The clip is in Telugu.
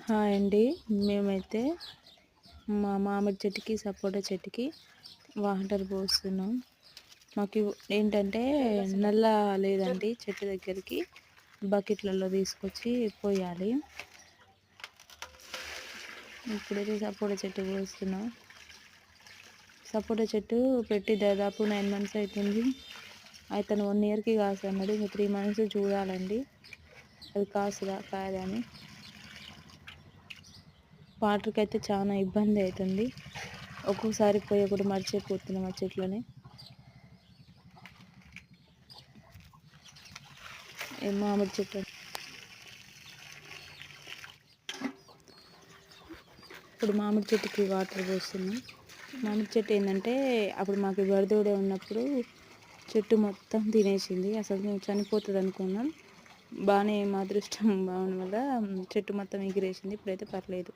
హాయ్ అండి. మేమైతే మా మామిడి చెట్టుకి సపోటా చెట్టుకి వాటర్ పోస్తున్నాం. మాకు ఏంటంటే నల్ల లేదండి, చెట్టు దగ్గరికి బకెట్లలో తీసుకొచ్చి పోయాలి. ఇప్పుడైతే సపోటా చెట్టు పోస్తున్నాం. సపోటా చెట్టు పెట్టి దాదాపు 9 months అవుతుంది. అతను 1 yearకి కాస్తున్నాడు. ఇంకా 3 months చూడాలండి అది కాసుదా కాదా అని. వాటర్కి అయితే చాలా ఇబ్బంది అవుతుంది. ఒక్కొక్కసారి పోయి ఒకటి మర్చిపోతున్నాం ఆ చెట్లని. మామిడి చెట్టు ఇప్పుడు మామిడి చెట్టుకి వాటర్ పోస్తున్నాం. మామిడి చెట్టు ఏంటంటే అప్పుడు మాకు వరదోడే ఉన్నప్పుడు చెట్టు మొత్తం తినేసింది. అసలు మేము చనిపోతుంది అనుకున్నాం. బాగానే మా అదృష్టం బాగుండడం వల్ల చెట్టు మొత్తం ఎగిరేసింది. ఇప్పుడైతే పర్లేదు.